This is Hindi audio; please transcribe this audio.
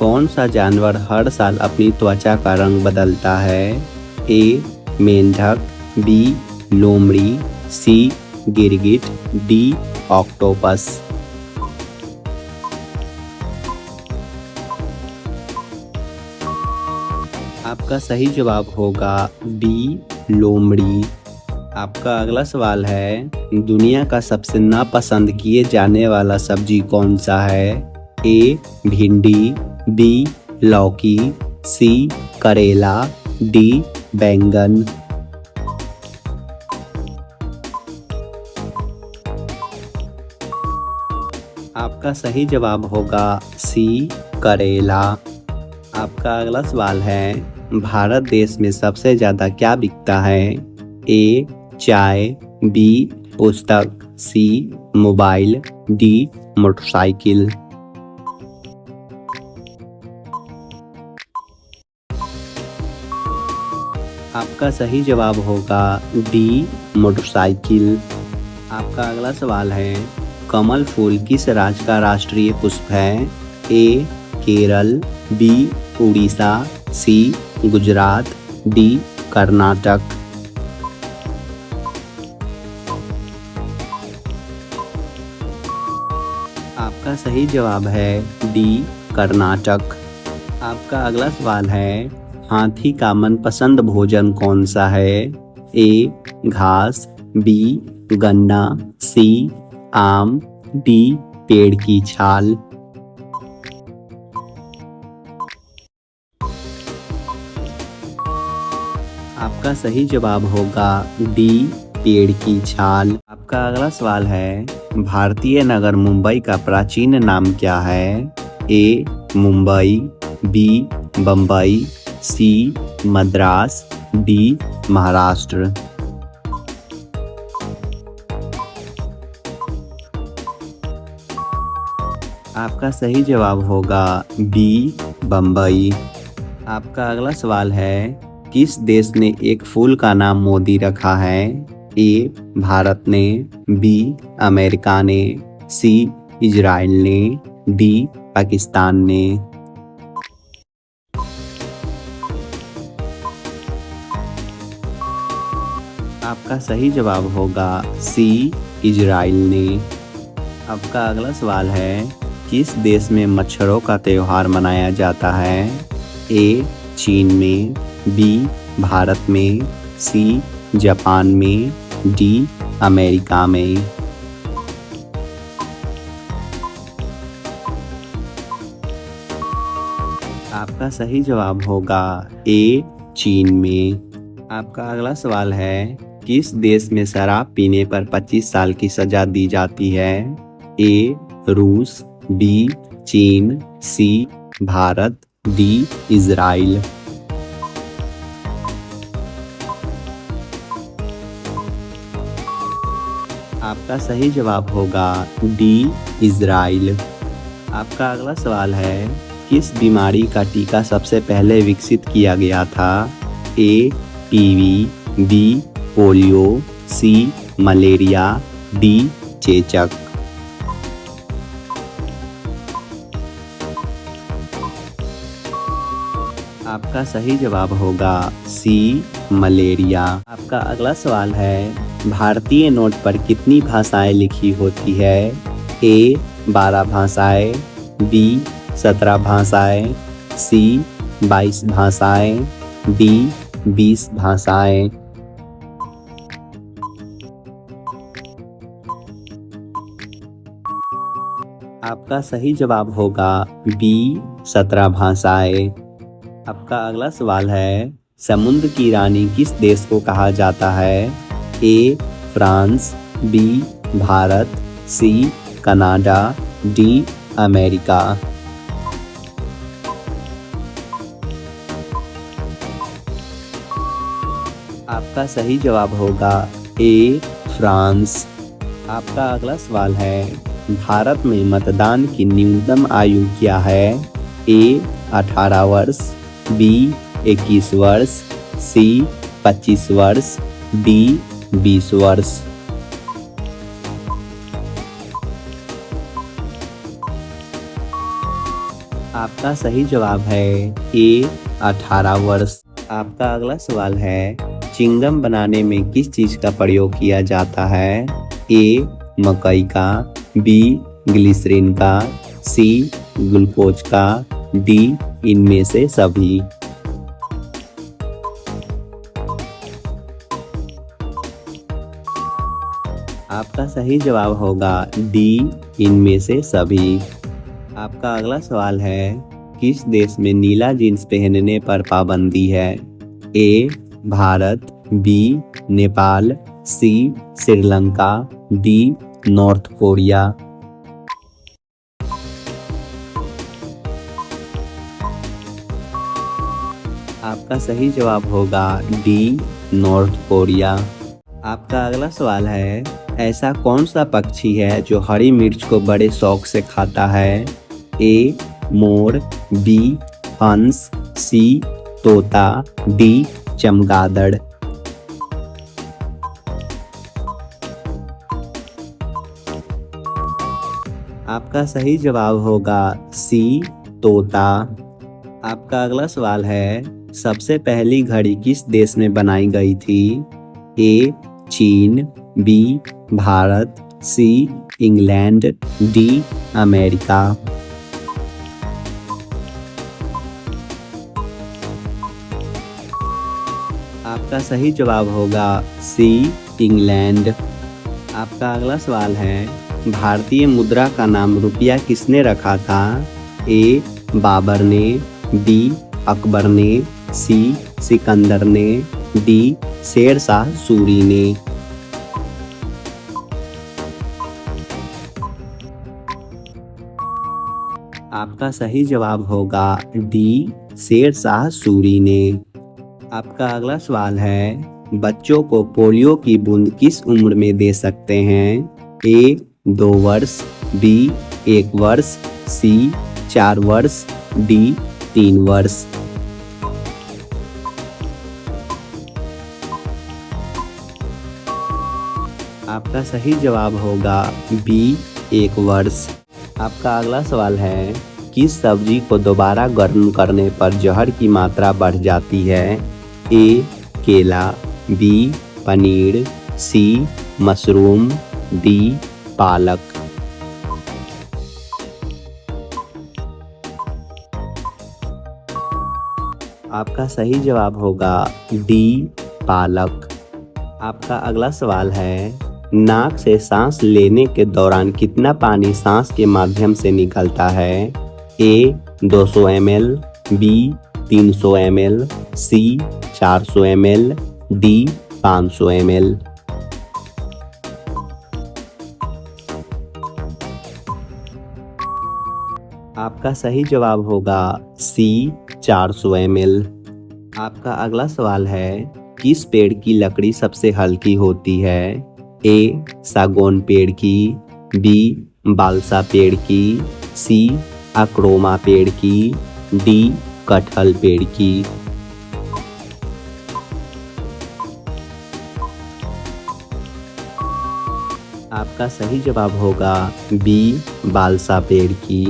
कौन सा जानवर हर साल अपनी त्वचा का रंग बदलता है? ए. मेंढक, बी. लोमड़ी, सी. गिरगिट, डी. ऑक्टोपस। आपका सही जवाब होगा डी. लोमड़ी। आपका अगला सवाल है, दुनिया का सबसे नापसंद किए जाने वाला सब्जी कौन सा है? ए. भिंडी, बी. लौकी, सी. करेला, डी. बैंगन। आपका सही जवाब होगा सी. करेला। आपका अगला सवाल है, भारत देश में सबसे ज्यादा क्या बिकता है? ए. चाय, बी. पुस्तक, सी. Mobile, D. मोटरसाइकिल। आपका सही जवाब होगा डी. मोटरसाइकिल। आपका अगला सवाल है, कमल फूल किस राज्य का राष्ट्रीय पुष्प है? ए. केरल, बी. उड़ीसा, सी. गुजरात, डी. कर्नाटक। आपका सही जवाब है डी. कर्नाटक। आपका अगला सवाल है, हाथी का मनपसंद भोजन कौन सा है? ए. घास, बी. गन्ना, सी. आम, डी. पेड़ की छाल। आपका सही जवाब होगा डी. पेड़ की छाल। आपका अगला सवाल है, भारतीय नगर मुंबई का प्राचीन नाम क्या है? ए. मुंबई, बी. बम्बई, सी. मद्रास, डी. महाराष्ट्र। आपका सही जवाब होगा बी. बम्बई। आपका अगला सवाल है, किस देश ने एक फूल का नाम मोदी रखा है? ए. भारत ने, बी. अमेरिका ने, सी. इजराइल ने, डी. पाकिस्तान ने। आपका सही जवाब होगा सी. इजराइल ने। आपका अगला सवाल है, किस देश में मच्छरों का त्योहार मनाया जाता है? ए. चीन में, बी. भारत में, सी. जापान में, डी. अमेरिका में। आपका सही जवाब होगा ए. चीन में। आपका अगला सवाल है, किस देश में शराब पीने पर 25 साल की सजा दी जाती है? ए. रूस, बी. चीन, सी. भारत, डी. इजराइल। आपका सही जवाब होगा डी. इजराइल। आपका अगला सवाल है, किस बीमारी का टीका सबसे पहले विकसित किया गया था? A. TB, B. Polio, C. Malaria, D. चेचक। आपका सही जवाब होगा सी. मलेरिया। आपका अगला सवाल है, भारतीय नोट पर कितनी भाषाएं लिखी होती है? ए. 12 भाषाएं, बी. 17 भाषाएं, सी. 22 भाषाएं, डी. 20 भाषाएं। आपका सही जवाब होगा बी. 17 भाषाएं। आपका अगला सवाल है, समुद्र की रानी किस देश को कहा जाता है? A. France, B. Bharat, C. Canada, D. America. आपका सही जवाब होगा ए. फ्रांस। आपका अगला सवाल है, भारत में मतदान की न्यूनतम आयु क्या है? ए. 18 वर्ष, बी. 21 वर्ष, सी. 25 वर्ष, डी. 20 वर्ष। आपका आपका सही जवाब है ए 18 वर्ष। आपका अगला सवाल है, चिंगम बनाने में किस चीज का प्रयोग किया जाता है? ए मकई का, बी ग्लिसरीन का, सी ग्लूकोज का, डी इनमें से सभी। आपका सही जवाब होगा डी इनमें से सभी। आपका अगला सवाल है, किस देश में नीला जींस पहनने पर पाबंदी है? ए भारत, बी नेपाल, सी श्रीलंका, डी नॉर्थ कोरिया। आपका सही जवाब होगा डी नॉर्थ कोरिया। आपका अगला सवाल है, ऐसा कौन सा पक्षी है जो हरी मिर्च को बड़े शौक से खाता है? ए मोर, बी हंस, सी तोता, डी चमगादड़। आपका सही जवाब होगा सी तोता। आपका अगला सवाल है, सबसे पहली घड़ी किस देश में बनाई गई थी? ए चीन, B Bharat, C England, D America. आपका सही जवाब होगा सी इंग्लैंड। आपका अगला सवाल है, भारतीय मुद्रा का नाम रुपया किसने रखा था? ए बाबर ने, बी अकबर ने, सी सिकंदर ने, डी शेरशाह सूरी ने। आपका सही जवाब होगा डी शेरशाह सूरी ने। आपका अगला सवाल है, बच्चों को पोलियो की बूंद किस उम्र में दे सकते हैं? ए 2 वर्ष, बी 1 वर्ष, सी 4 वर्ष, डी 3 वर्ष। आपका सही जवाब होगा बी 1 वर्ष। आपका अगला सवाल है, किस सब्जी को दोबारा गर्म करने पर जहर की मात्रा बढ़ जाती है? ए केला, बी पनीर, सी मशरूम, डी पालक। आपका सही जवाब होगा डी पालक। आपका अगला सवाल है, नाक से सांस लेने के दौरान कितना पानी सांस के माध्यम से निकलता है? ए 200 ml, बी 300 ml, सी 400 ml, डी 500 ml। आपका सही जवाब होगा सी 400 ml। आपका अगला सवाल है, किस पेड़ की लकड़ी सबसे हल्की होती है? ए सागौन पेड़ की, बी बालसा पेड़ की, सी अक्रोमा पेड़ की, डी कटहल पेड़ की। आपका सही जवाब होगा बी बालसा पेड़ की।